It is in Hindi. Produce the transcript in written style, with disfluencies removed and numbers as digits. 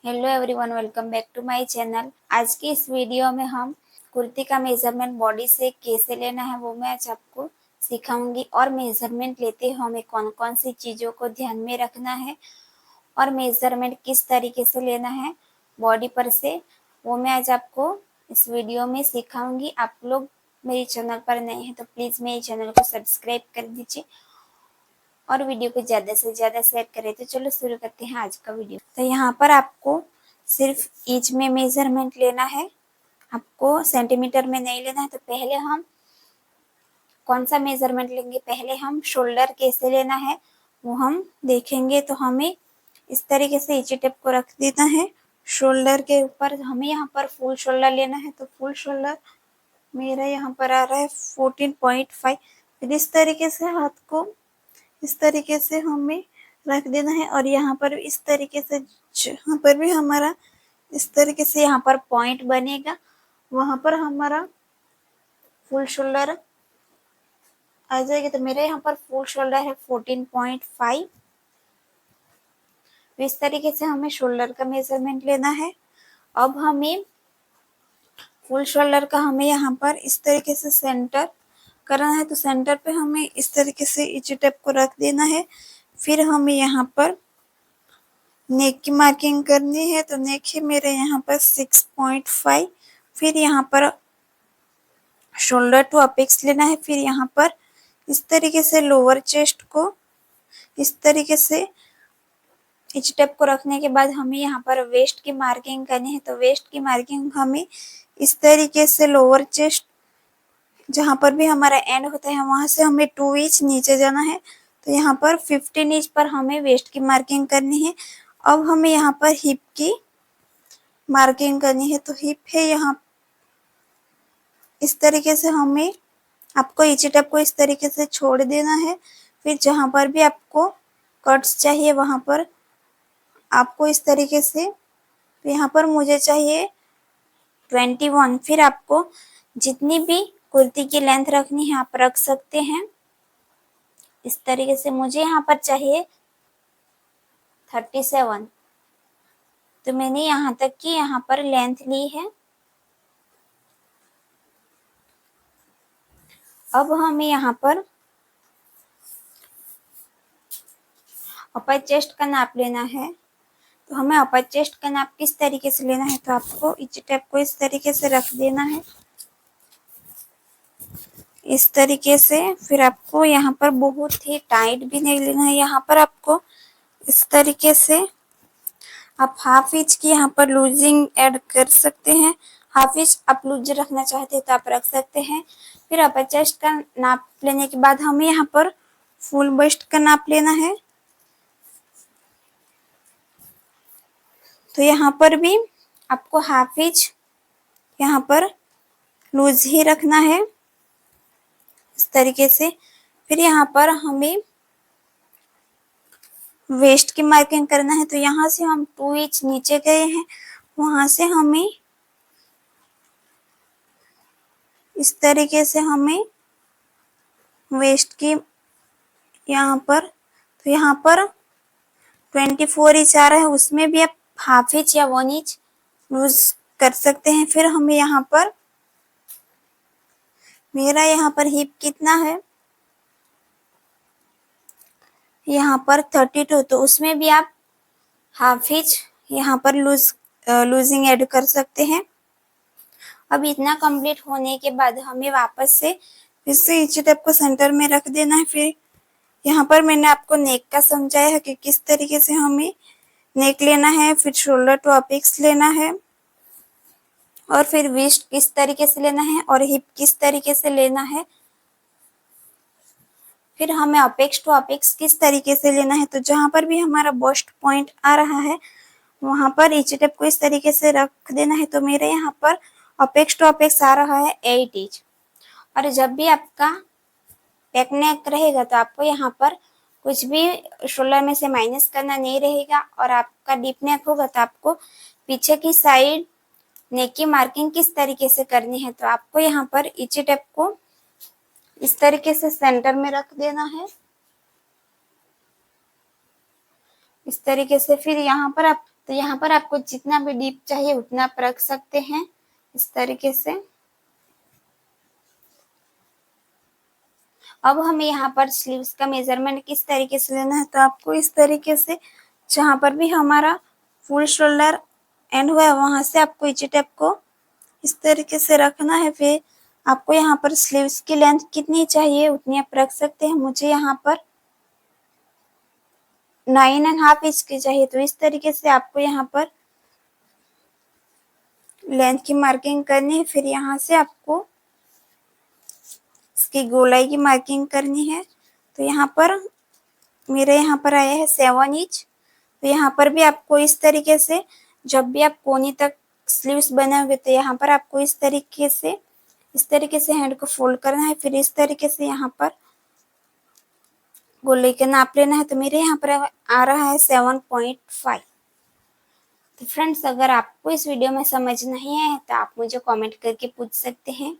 Hello everyone, welcome back to my channel. आज की इस वीडियो में हम कुर्ती का मेजरमेंट बॉडी से कैसे लेना है वो मैं आज आपको सिखाऊंगी। और मेजरमेंट लेते हुए हमें कौन कौन सी चीज़ों को ध्यान में रखना है और मेजरमेंट किस तरीके से लेना है बॉडी पर से, वो मैं आज आपको इस वीडियो में सिखाऊंगी। आप लोग मेरे चैनल पर नए हैं तो प्लीज़ मेरे चैनल को सब्सक्राइब कर दीजिए और वीडियो को ज़्यादा से ज़्यादा शेयर करें। तो चलो शुरू करते हैं आज का वीडियो। तो यहाँ पर आपको सिर्फ इंच में मेजरमेंट लेना है, आपको सेंटीमीटर में नहीं लेना है। तो पहले हम कौन सा मेजरमेंट लेंगे, पहले हम शोल्डर कैसे लेना है वो हम देखेंगे। तो हमें इस तरीके से इंची टेप को रख देना है शोल्डर के ऊपर। हमें यहाँ पर फुल शोल्डर लेना है, तो फुल शोल्डर मेरा यहाँ पर आ रहा है 14.5। फिर इस तरीके से हाथ को इस तरीके से हमें रख देना है और यहाँ पर इस तरीके से जहाँ पर भी हमारा इस तरीके से यहाँ पर पॉइंट बनेगा वहां पर हमारा फुल शोल्डर आ जाएगा। तो मेरे यहाँ पर फुल शोल्डर है 14.5। इस तरीके से हमें शोल्डर का मेजरमेंट लेना है। अब हमें फुल शोल्डर का हमें यहाँ पर इस तरीके से सेंटर करना है। तो सेंटर पे हमें इस तरीके से इंची टेप को रख देना है। फिर हमें यहाँ पर नेक की मार्किंग करनी है। तो नेक है मेरे यहाँ पर 6.5। फिर यहाँ पर शोल्डर टू अपेक्स लेना है। फिर यहाँ पर इस तरीके से लोअर चेस्ट को इस तरीके से इंच टेप को रखने के बाद हमें यहाँ पर वेस्ट की मार्किंग करनी है। तो वेस्ट की मार्किंग हमें इस तरीके से लोअर चेस्ट जहाँ पर भी हमारा एंड होता है वहां से हमें 2 इंच नीचे जाना है। तो यहाँ पर 15 इंच पर हमें वेस्ट की मार्किंग करनी है। अब हमें यहाँ पर हिप की मार्किंग करनी है। तो हिप है यहाँ इस तरीके से हमें आपको इंची टेप को इस तरीके से छोड़ देना है। फिर जहाँ पर भी आपको कट्स चाहिए वहां पर आपको इस तरीके से, यहाँ पर मुझे चाहिए 21। फिर आपको जितनी भी कुर्ती की लेंथ रखनी है आप रख सकते हैं। इस तरीके से मुझे यहाँ पर चाहिए 37। तो मैंने यहाँ तक की यहाँ पर लेंथ ली है। अब हमें यहाँ पर अपर चेस्ट का नाप लेना है। तो हमें अपर चेस्ट का नाप किस तरीके से लेना है, तो आपको इंची टेप को इस तरीके से रख देना है इस तरीके से। फिर आपको यहाँ पर बहुत ही टाइट भी नहीं लेना है। यहाँ पर आपको इस तरीके से आप हाफ इंच की यहाँ पर लूजिंग ऐड कर सकते हैं। हाफ इंच आप लूज रखना चाहते हैं तो आप रख सकते हैं। फिर अपर चेस्ट का नाप लेने के बाद हमें यहाँ पर फुल बस्ट का नाप लेना है। तो यहाँ पर भी आपको हाफ इंच यहाँ पर लूज ही रखना है इस तरीके से। फिर यहाँ पर हमें वेस्ट की मार्किंग करना है। तो यहाँ से हम 2 इंच नीचे गए हैं, वहां से हमें इस तरीके से हमें वेस्ट की यहाँ पर, तो यहाँ पर 24 इंच आ रहा है, उसमें भी आप हाफ इंच या 1 इंच लूज कर सकते हैं। फिर हमें यहाँ पर मेरा यहाँ पर हिप कितना है, यहाँ पर 32, तो उसमें भी आप हाफ इंच यहाँ पर लूजिंग ऐड कर सकते हैं। अब इतना कंप्लीट होने के बाद हमें वापस से फिर से इंची टेप को सेंटर में रख देना है। फिर यहाँ पर मैंने आपको नेक का समझाया है कि किस तरीके से हमें नेक लेना है, फिर शोल्डर टू अपेक्स लेना है और फिर वेस्ट किस तरीके से लेना है और हिप किस तरीके से लेना है। फिर हमें अपेक्स टू अपेक्स किस तरीके से लेना है। तो जहां पर भी हमारा बस्ट पॉइंट आ रहा है वहां पर इंची टेप को इस तरीके से रख देना है। तो मेरे यहाँ पर अपेक्स टू अपेक्स आ रहा है 8 इंच। और जब भी आपका बैक नेक रहेगा तो आपको यहाँ पर कुछ भी शोल्डर में से माइनस करना नहीं रहेगा। और आपका डीप नेक होगा तो आपको पीछे की साइड नेक की मार्किंग किस तरीके से करनी है। तो आपको यहाँ पर इंची टेप को इस तरीके से सेंटर में रख देना है इस तरीके से। फिर यहाँ पर आप तो यहाँ पर आपको जितना भी डीप चाहिए उतना आप रख सकते हैं इस तरीके से। अब हमें यहाँ पर स्लीव्स का मेजरमेंट किस तरीके से लेना है, तो आपको इस तरीके से जहाँ पर भी हमारा फुल शोल्डर एंड हुआ है वहां से आपको इची टेप को इस तरीके से रखना है। फिर आपको यहाँ पर स्लीव्स की लेंथ कितनी चाहिए उतनी आप रख सकते हैं। मुझे यहाँ पर 9.5 इंच की चाहिए, तो इस तरीके से आपको यहाँ पर लेंथ की मार्किंग करनी है। फिर यहाँ से आपको इसकी गोलाई की मार्किंग करनी है। तो यहाँ पर मेरे यहाँ पर आया है 7 इंच। तो यहाँ पर भी आपको इस तरीके से जब भी आप कोनी तक स्लीव्स बनाओगे तो यहाँ पर आपको इस तरीके से हैंड को फोल्ड करना है। फिर इस तरीके से यहाँ पर गोलाई का नाप लेना है। तो मेरे यहाँ पर आ रहा है 7.5। तो फ्रेंड्स, अगर आपको इस वीडियो में समझ नहीं आया तो आप मुझे कमेंट करके पूछ सकते हैं।